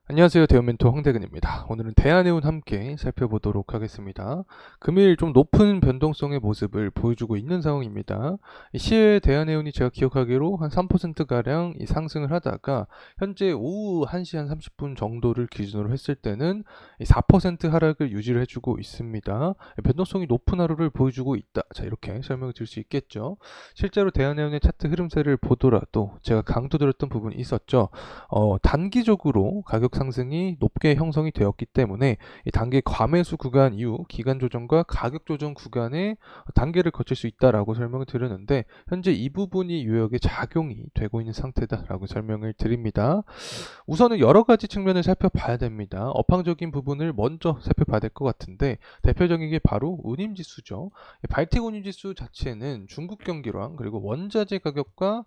안녕하세요. 대우멘토 황대근입니다. 오늘은 대한해운 함께 살펴보도록 하겠습니다. 금일 좀 높은 변동성의 모습을 보여주고 있는 상황입니다. 이 시에 대한해운이 제가 기억하기로 한 3%가량 상승을 하다가 현재 오후 1시 한 30분 정도를 기준으로 했을 때는 4% 하락을 유지를 해주고 있습니다. 변동성이 높은 하루를 보여주고 있다. 자, 이렇게 설명을 드릴 수 있겠죠. 실제로 대한해운의 차트 흐름세를 보더라도 제가 강조드렸던 부분이 있었죠. 단기적으로 가격 상승이 높게 형성이 되었기 때문에 이 단기 과매수 구간 이후 기간 조정과 가격 조정 구간의 단계를 거칠 수 있다라고 설명을 드렸는데 현재 이 부분이 유역에 작용이 되고 있는 상태다라고 설명을 드립니다. 우선은 여러 가지 측면을 살펴봐야 됩니다. 업황적인 부분을 먼저 살펴봐야 될 것 같은데 대표적인 게 바로 운임지수죠. 발틱 운임지수 자체는 중국 경기랑 그리고 원자재 가격과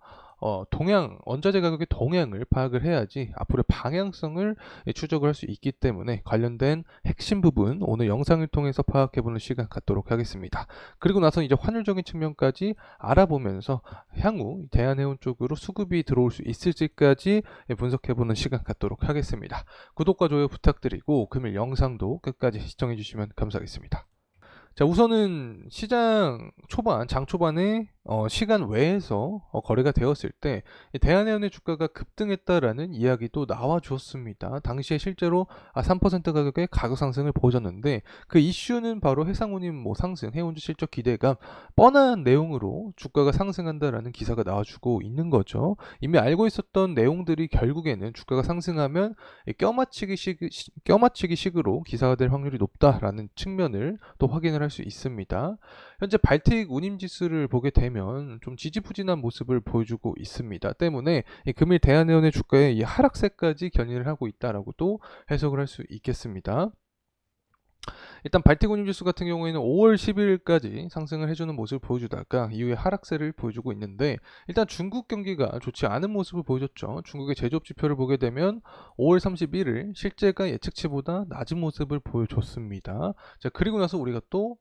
원자재 가격의 동향을 파악을 해야지 앞으로의 방향성을 추적을 할 수 있기 때문에 관련된 핵심 부분 오늘 영상을 통해서 파악해보는 시간 갖도록 하겠습니다. 그리고 나서 이제 환율적인 측면까지 알아보면서 향후 대한해운 쪽으로 수급이 들어올 수 있을지까지 분석해보는 시간 갖도록 하겠습니다. 구독과 좋아요 부탁드리고 금일 영상도 끝까지 시청해주시면 감사하겠습니다. 자, 우선은 시장 초반, 장 초반에 시간 외에서 거래가 되었을 때 대한해운의 주가가 급등했다라는 이야기도 나와 주었습니다. 당시에 실제로 3% 가격의 가격 상승을 보여줬는데 그 이슈는 바로 해상운임 상승, 해운주 실적 기대감, 뻔한 내용으로 주가가 상승한다라는 기사가 나와주고 있는 거죠. 이미 알고 있었던 내용들이 결국에는 주가가 상승하면 껴맞추기 식으로 기사가 될 확률이 높다라는 측면을 또 확인을 할 수 있습니다. 현재 발틱 운임지수를 보게 되면 좀 지지부진한 모습을 보여주고 있습니다. 때문에 금일 대한해운의 주가의 이 하락세까지 견인을 하고 있다라고도 해석을 할 수 있겠습니다. 일단 발틱 운임지수 같은 경우에는 5월 10일까지 상승을 해주는 모습을 보여주다가 이후에 하락세를 보여주고 있는데 일단 중국 경기가 좋지 않은 모습을 보여줬죠. 중국의 제조업 지표를 보게 되면 5월 31일 실제가 예측치보다 낮은 모습을 보여줬습니다. 자, 그리고 나서 우리가 또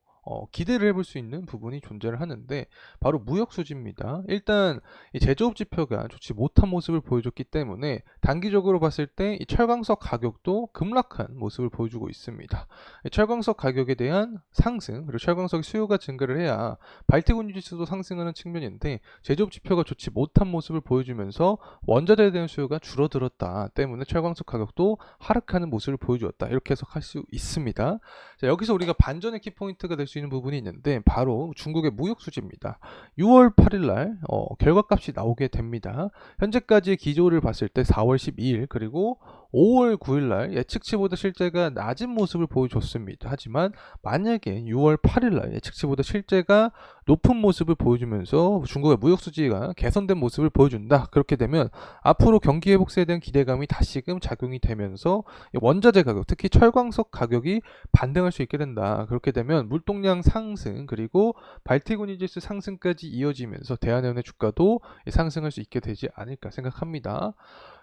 기대를 해볼 수 있는 부분이 존재를 하는데 바로 무역 수지입니다. 일단 이 제조업 지표가 좋지 못한 모습을 보여줬기 때문에 단기적으로 봤을 때 이 철광석 가격도 급락한 모습을 보여주고 있습니다. 이 철광석 가격에 대한 상승 그리고 철광석 수요가 증가를 해야 발틱 운유지수도 상승하는 측면인데 제조업 지표가 좋지 못한 모습을 보여주면서 원자재에 대한 수요가 줄어들었다 때문에 철광석 가격도 하락하는 모습을 보여주었다 이렇게 해석할 수 있습니다. 자, 여기서 우리가 반전의 키포인트가 될 수 있는 부분이 있는데 바로 중국의 무역 수지입니다. 6월 8일 날 결과값이 나오게 됩니다. 현재까지의 기조를 봤을 때 4월 12일 그리고 5월 9일 날 예측치보다 실제가 낮은 모습을 보여줬습니다. 하지만 만약에 6월 8일 날 예측치보다 실제가 높은 모습을 보여주면서 중국의 무역 수지가 개선된 모습을 보여준다. 그렇게 되면 앞으로 경기 회복세에 대한 기대감이 다시금 작용이 되면서 원자재 가격, 특히 철광석 가격이 반등할 수 있게 된다. 그렇게 되면 물동량 상승 그리고 발틱 운임지수 상승까지 이어지면서 대한해운의 주가도 상승할 수 있게 되지 않을까 생각합니다.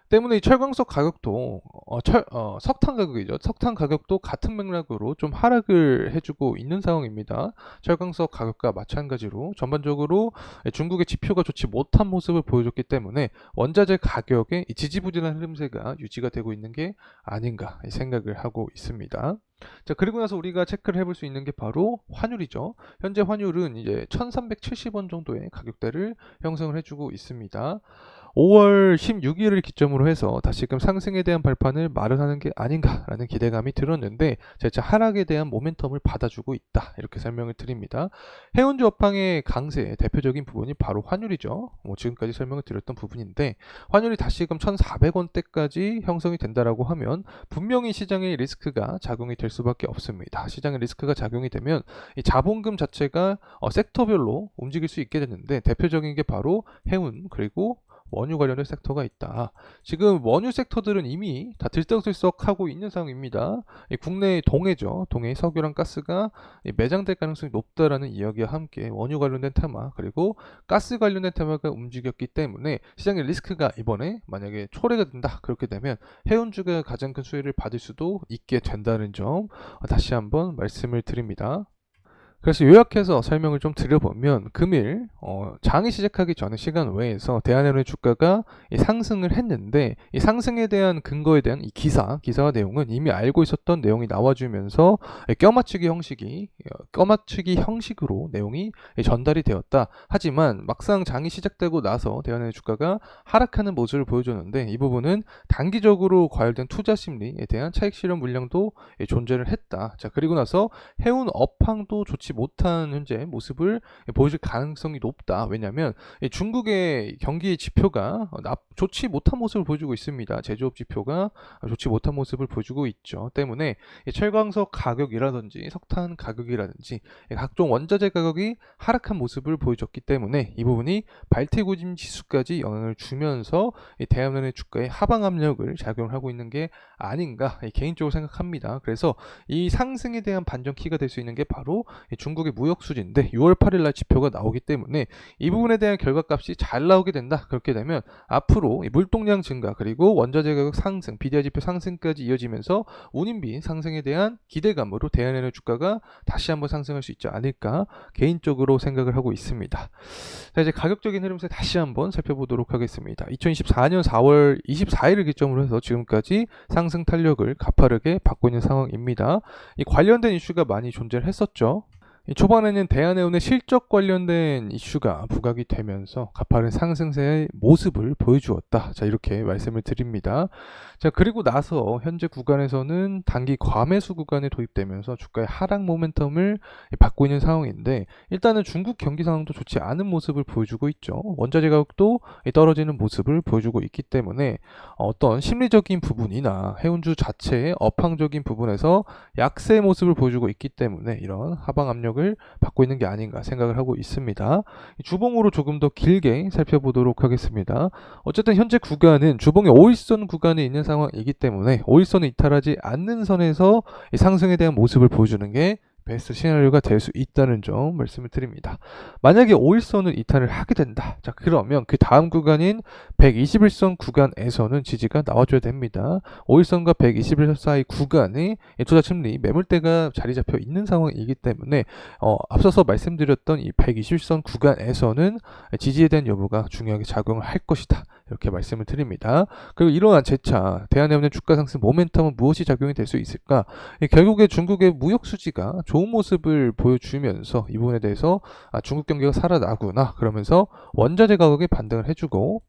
때문에 이 철광석 가격도 석탄 가격이죠. 석탄 가격도 같은 맥락으로 좀 하락을 해주고 있는 상황입니다. 철광석 가격과 마찬가지로 전반적으로 중국의 지표가 좋지 못한 모습을 보여줬기 때문에 원자재 가격의 지지부진한 흐름세가 유지가 되고 있는 게 아닌가 생각을 하고 있습니다. 자, 그리고 나서 우리가 체크를 해볼 수 있는 게 바로 환율이죠. 현재 환율은 이제 1370원 정도의 가격대를 형성을 해주고 있습니다. 5월 16일을 기점으로 해서 다시금 상승에 대한 발판을 마련하는 게 아닌가라는 기대감이 들었는데 재차 하락에 대한 모멘텀을 받아주고 있다 이렇게 설명을 드립니다. 해운주 업황의 강세의 대표적인 부분이 바로 환율이죠. 지금까지 설명을 드렸던 부분인데 환율이 다시금 1,400원대까지 형성이 된다라고 하면 분명히 시장의 리스크가 작용이 될 수밖에 없습니다. 시장의 리스크가 작용이 되면 이 자본금 자체가 섹터별로 움직일 수 있게 되는데 대표적인 게 바로 해운 그리고 원유 관련된 섹터가 있다. 지금 원유 섹터들은 이미 다 들썩들썩하고 있는 상황입니다. 국내 동해죠. 동해 석유랑 가스가 매장될 가능성이 높다라는 이야기와 함께 원유 관련된 테마 그리고 가스 관련된 테마가 움직였기 때문에 시장의 리스크가 이번에 만약에 초래가 된다. 그렇게 되면 해운주가 가장 큰 수혜를 받을 수도 있게 된다는 점 다시 한번 말씀을 드립니다. 그래서 요약해서 설명을 좀 드려보면 금일 장이 시작하기 전에 시간 외에서 대한해운의 주가가 이 상승을 했는데 이 상승에 대한 근거에 대한 이 기사 내용은 이미 알고 있었던 내용이 나와주면서 껴맞추기 형식으로 내용이 전달이 되었다. 하지만 막상 장이 시작되고 나서 대한해운의 주가가 하락하는 모습을 보여줬는데 이 부분은 단기적으로 과열된 투자 심리에 대한 차익 실현 물량도 존재를 했다. 자, 그리고 나서 해운 업황도 좋지 못한 현재 모습을 보여줄 가능성이 높다. 왜냐하면 중국의 경기 지표가 좋지 못한 모습을 보여주고 있습니다. 제조업 지표가 좋지 못한 모습을 보여주고 있죠. 때문에 철광석 가격이라든지 석탄 가격이라든지 각종 원자재 가격이 하락한 모습을 보여줬기 때문에 이 부분이 발트해고짐 지수까지 영향을 주면서 대한해운의 주가의 하방 압력을 작용하고 있는 게 아닌가 개인적으로 생각합니다. 그래서 이 상승에 대한 반전 키가 될 수 있는 게 바로 중국의 무역 수지인데 6월 8일 날 지표가 나오기 때문에 이 부분에 대한 결과값이 잘 나오게 된다. 그렇게 되면 앞으로 물동량 증가 그리고 원자재 가격 상승, BDI 지표 상승까지 이어지면서 운임비 상승에 대한 기대감으로 대한해운의 주가가 다시 한번 상승할 수 있지 않을까 개인적으로 생각을 하고 있습니다. 자, 이제 가격적인 흐름에서 다시 한번 살펴보도록 하겠습니다. 2024년 4월 24일을 기점으로 해서 지금까지 상승 탄력을 가파르게 받고 있는 상황입니다. 이 관련된 이슈가 많이 존재를 했었죠. 초반에는 대한해운의 실적 관련된 이슈가 부각이 되면서 가파른 상승세의 모습을 보여주었다. 자, 이렇게 말씀을 드립니다. 자, 그리고 나서 현재 구간에서는 단기 과매수 구간에 도입되면서 주가의 하락 모멘텀을 받고 있는 상황인데 일단은 중국 경기 상황도 좋지 않은 모습을 보여주고 있죠. 원자재 가격도 떨어지는 모습을 보여주고 있기 때문에 어떤 심리적인 부분이나 해운주 자체의 업황적인 부분에서 약세 모습을 보여주고 있기 때문에 이런 하방 압력 을 받고 있는 게 아닌가 생각을 하고 있습니다. 주봉으로 조금 더 길게 살펴보도록 하겠습니다. 어쨌든 현재 구간은 주봉의 5일선 구간에 있는 상황이기 때문에 5일선을 이탈하지 않는 선에서 상승에 대한 모습을 보여주는 게 베스트 시나리오가 될 수 있다는 점 말씀을 드립니다. 만약에 5일선을 이탈을 하게 된다. 자, 그러면 그 다음 구간인 121선 구간에서는 지지가 나와줘야 됩니다. 5일선과 121선 사이 구간에 투자 심리 매물대가 자리 잡혀 있는 상황이기 때문에 앞서서 말씀드렸던 이 121선 구간에서는 지지에 대한 여부가 중요하게 작용을 할 것이다. 이렇게 말씀을 드립니다. 그리고 이러한 재차 대한해운의 주가 상승 모멘텀은 무엇이 작용이 될 수 있을까? 결국에 중국의 무역 수지가 좋은 모습을 보여주면서 이 부분에 대해서 중국 경기가 살아나구나 그러면서 원자재 가격이 반등을 해주고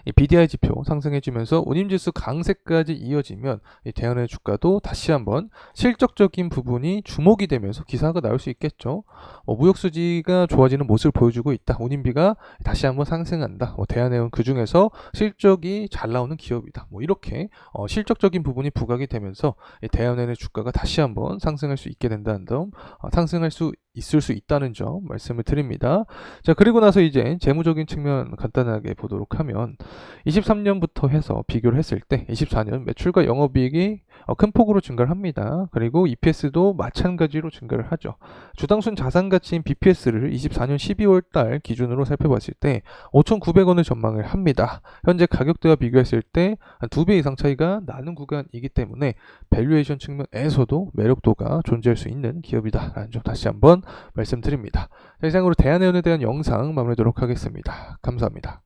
이 BDI 지표 상승해주면서 운임지수 강세까지 이어지면 이 대한해운의 주가도 다시 한번 실적적인 부분이 주목이 되면서 기사가 나올 수 있겠죠. 무역수지가 좋아지는 모습을 보여주고 있다. 운임비가 다시 한번 상승한다. 대한해운 그 중에서 실적이 잘 나오는 기업이다. 이렇게 실적적인 부분이 부각이 되면서 대한해운의 주가가 다시 한번 상승할 수 있게 된다는 점, 상승할 수 있을 수 있다는 점 말씀을 드립니다. 자, 그리고 나서 이제 재무적인 측면 간단하게 보도록 하면 23년부터 해서 비교를 했을 때 24년 매출과 영업이익이 큰 폭으로 증가를 합니다. 그리고 EPS도 마찬가지로 증가를 하죠. 주당순 자산가치인 BPS를 24년 12월 달 기준으로 살펴봤을 때 5,900원을 전망을 합니다. 현재 가격대와 비교했을 때 한 2배 이상 차이가 나는 구간이기 때문에 밸류에이션 측면에서도 매력도가 존재할 수 있는 기업이다 라는 점 다시 한번 말씀드립니다. 자, 이상으로 대한해운에 대한 영상 마무리하도록 하겠습니다. 감사합니다.